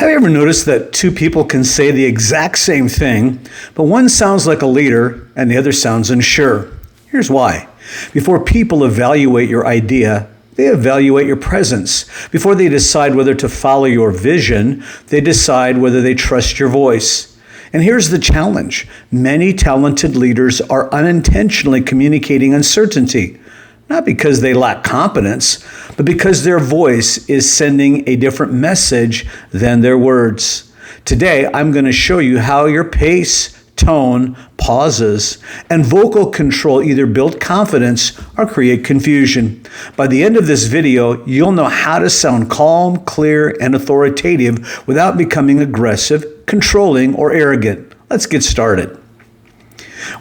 Have you ever noticed that two people can say the exact same thing, but one sounds like a leader and the other sounds unsure? Here's why. Before people evaluate your idea, they evaluate your presence. Before they decide whether to follow your vision, they decide whether they trust your voice. And here's the challenge. Many talented leaders are unintentionally communicating uncertainty, not because they lack competence, but because their voice is sending a different message than their words. Today, I'm going to show you how your pace, tone, pauses, and vocal control either build confidence or create confusion. By the end of this video, you'll know how to sound calm, clear, and authoritative without becoming aggressive, controlling, or arrogant. Let's get started.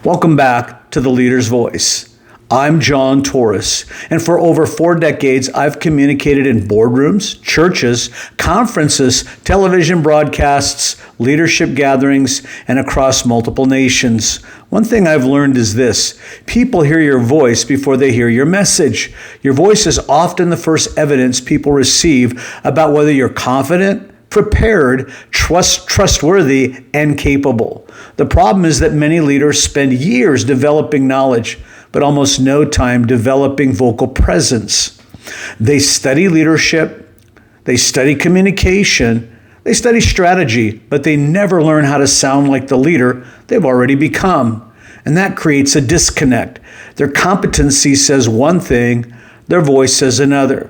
Welcome back to The Leader's Voice. I'm John Torres, and for over 4 decades, I've communicated in boardrooms, churches, conferences, television broadcasts, leadership gatherings, and across multiple nations. One thing I've learned is this: people hear your voice before they hear your message. Your voice is often the first evidence people receive about whether you're confident, prepared, trustworthy, and capable. The problem is that many leaders spend years developing knowledge, but almost no time developing vocal presence. They study leadership, they study communication, they study strategy, but they never learn how to sound like the leader they've already become. And that creates a disconnect. Their competency says one thing, their voice says another.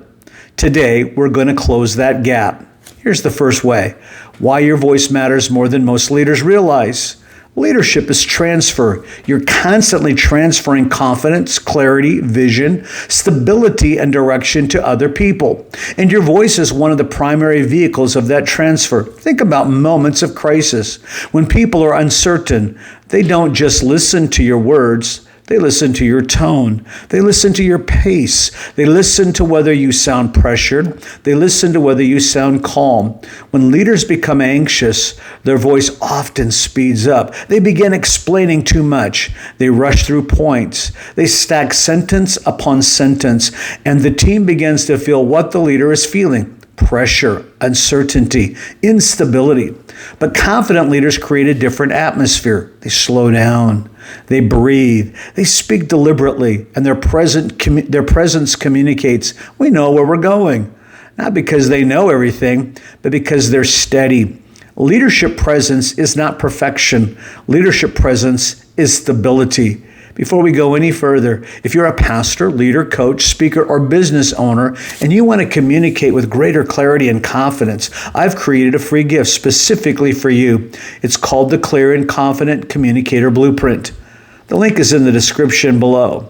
Today, we're going to close that gap. Here's the first way: why your voice matters more than most leaders realize. Leadership is transfer. You're constantly transferring confidence, clarity, vision, stability, and direction to other people. And your voice is one of the primary vehicles of that transfer. Think about moments of crisis. When people are uncertain, they don't just listen to your words. They listen to your tone. They listen to your pace. They listen to whether you sound pressured. They listen to whether you sound calm. When leaders become anxious, their voice often speeds up. They begin explaining too much. They rush through points. They stack sentence upon sentence, and the team begins to feel what the leader is feeling: pressure, uncertainty, instability. But confident leaders create a different atmosphere. They slow down. They breathe. They speak deliberately, and their presence communicates, we know where we're going. Not because they know everything, but because they're steady. Leadership presence is not perfection. Leadership presence is stability. Before we go any further, if you're a pastor, leader, coach, speaker, or business owner, and you want to communicate with greater clarity and confidence, I've created a free gift specifically for you. It's called the Clear and Confident Communicator Blueprint. The link is in the description below.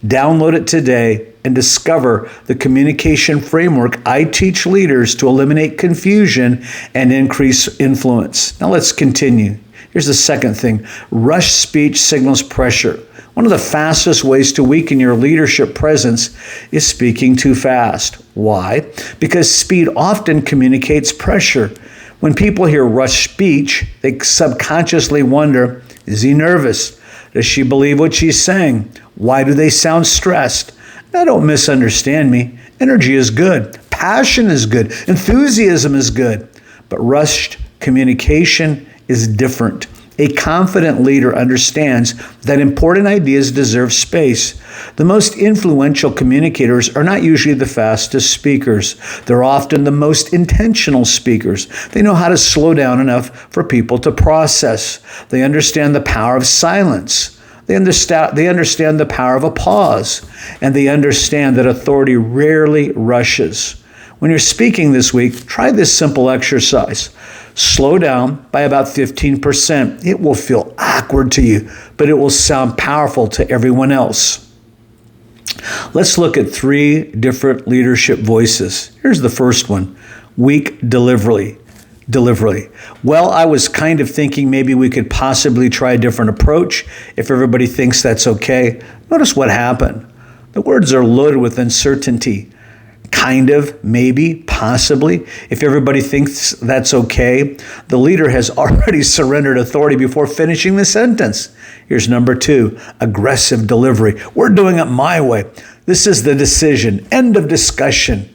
Download it today and discover the communication framework I teach leaders to eliminate confusion and increase influence. Now let's continue. Here's the second thing. Rush speech signals pressure. One of the fastest ways to weaken your leadership presence is speaking too fast. Why? Because speed often communicates pressure. When people hear rushed speech, they subconsciously wonder, is he nervous? Does she believe what she's saying? Why do they sound stressed? Now, don't misunderstand me. Energy is good. Passion is good. Enthusiasm is good. But rushed communication is different. A confident leader understands that important ideas deserve space. The most influential communicators are not usually the fastest speakers. They're often the most intentional speakers. They know how to slow down enough for people to process. They understand the power of silence. They understand the power of a pause. And they understand that authority rarely rushes. When you're speaking this week, try this simple exercise. Slow down by about 15%. It will feel awkward to you, but it will sound powerful to everyone else. Let's look at 3 different leadership voices. Here's the first one: weak delivery. Well, I was kind of thinking maybe we could possibly try a different approach if everybody thinks that's okay. Notice what happened. The words are loaded with uncertainty. Kind of, maybe, possibly. If everybody thinks that's okay, the leader has already surrendered authority before finishing the sentence. Here's number 2, aggressive delivery. We're doing it my way. This is the decision. End of discussion.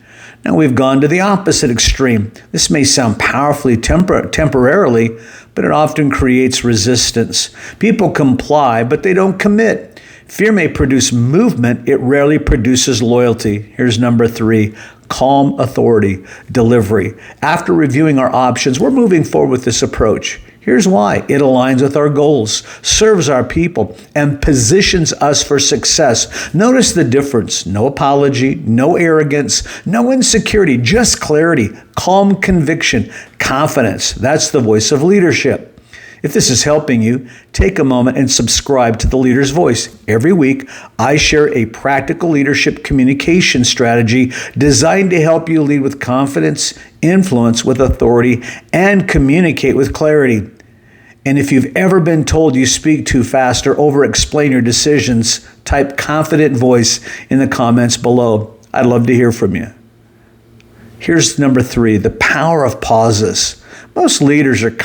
Now we've gone to the opposite extreme. This may sound powerfully temporarily, but it often creates resistance. People comply, but they don't commit. Fear may produce movement. It rarely produces loyalty. Here's number 3, calm authority delivery. After reviewing our options, we're moving forward with this approach. Here's why. It aligns with our goals, serves our people, and positions us for success. Notice the difference. No apology, no arrogance, no insecurity, just clarity, calm conviction, confidence. That's the voice of leadership. If this is helping you, take a moment and subscribe to The Leader's Voice. Every week, I share a practical leadership communication strategy designed to help you lead with confidence, influence with authority, and communicate with clarity. And if you've ever been told you speak too fast or over-explain your decisions, type confident voice in the comments below. I'd love to hear from you. Here's number 3, the power of pauses. Most leaders are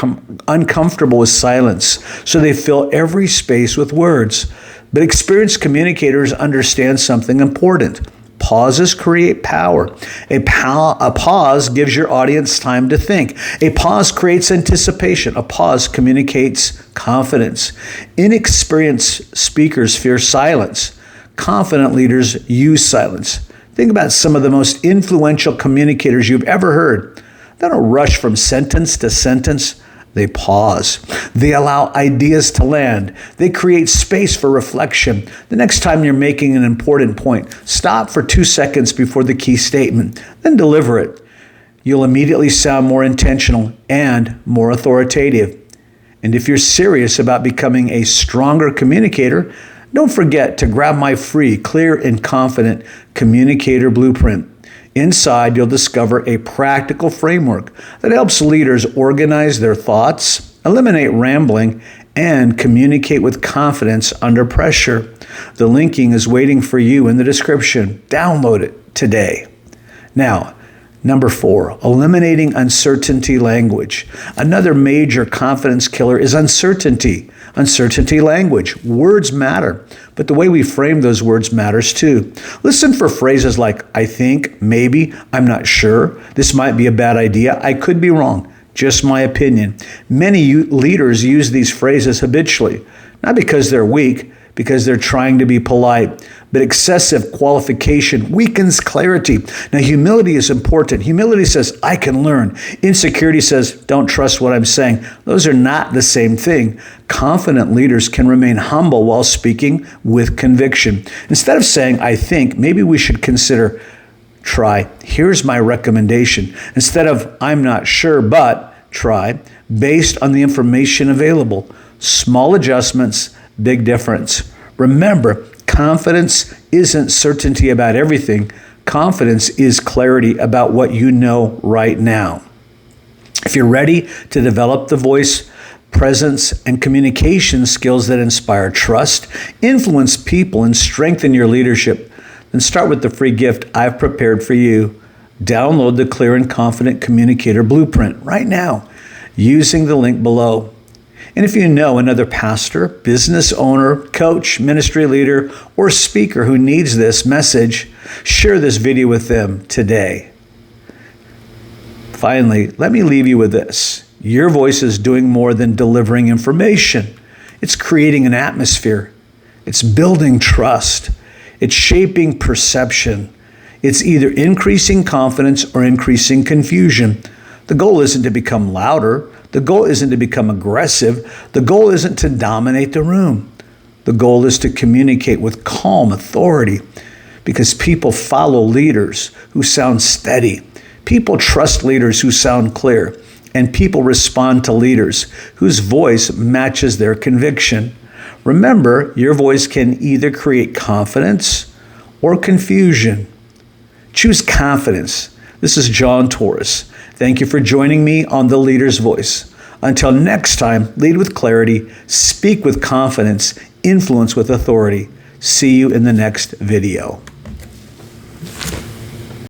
uncomfortable with silence, so they fill every space with words. But experienced communicators understand something important. Pauses create power. A pause gives your audience time to think. A pause creates anticipation. A pause communicates confidence. Inexperienced speakers fear silence. Confident leaders use silence. Think about some of the most influential communicators you've ever heard. They don't rush from sentence to sentence. They pause. They allow ideas to land. They create space for reflection. The next time you're making an important point, stop for 2 seconds before the key statement, then deliver it. You'll immediately sound more intentional and more authoritative. And if you're serious about becoming a stronger communicator, don't forget to grab my free, clear, and confident communicator blueprint. Inside, you'll discover a practical framework that helps leaders organize their thoughts, eliminate rambling, and communicate with confidence under pressure. The linking is waiting for you in the description. Download it today. Now, number 4, eliminating uncertainty language. Another major confidence killer is uncertainty. Uncertainty language. Words matter, but the way we frame those words matters too. Listen for phrases like, I think, maybe, I'm not sure, this might be a bad idea, I could be wrong, just my opinion. Many leaders use these phrases habitually, not because they're weak, because they're trying to be polite. But excessive qualification weakens clarity. Now, humility is important. Humility says, I can learn. Insecurity says, don't trust what I'm saying. Those are not the same thing. Confident leaders can remain humble while speaking with conviction. Instead of saying, I think, maybe we should consider, try, here's my recommendation. Instead of, I'm not sure, but try, based on the information available. Small adjustments, big difference. Remember, confidence isn't certainty about everything. Confidence is clarity about what you know right now. If you're ready to develop the voice, presence, and communication skills that inspire trust, influence people, and strengthen your leadership, then start with the free gift I've prepared for you. Download the Clear and Confident Communicator Blueprint right now using the link below. And if you know another pastor, business owner, coach, ministry leader, or speaker who needs this message, share this video with them today. Finally, let me leave you with this. Your voice is doing more than delivering information. It's creating an atmosphere. It's building trust. It's shaping perception. It's either increasing confidence or increasing confusion. The goal isn't to become louder. The goal isn't to become aggressive. The goal isn't to dominate the room. The goal is to communicate with calm authority, because people follow leaders who sound steady. People trust leaders who sound clear, and people respond to leaders whose voice matches their conviction. Remember, your voice can either create confidence or confusion. Choose confidence. This is John Torres. Thank you for joining me on The Leader's Voice. Until next time, lead with clarity, speak with confidence, influence with authority. See you in the next video.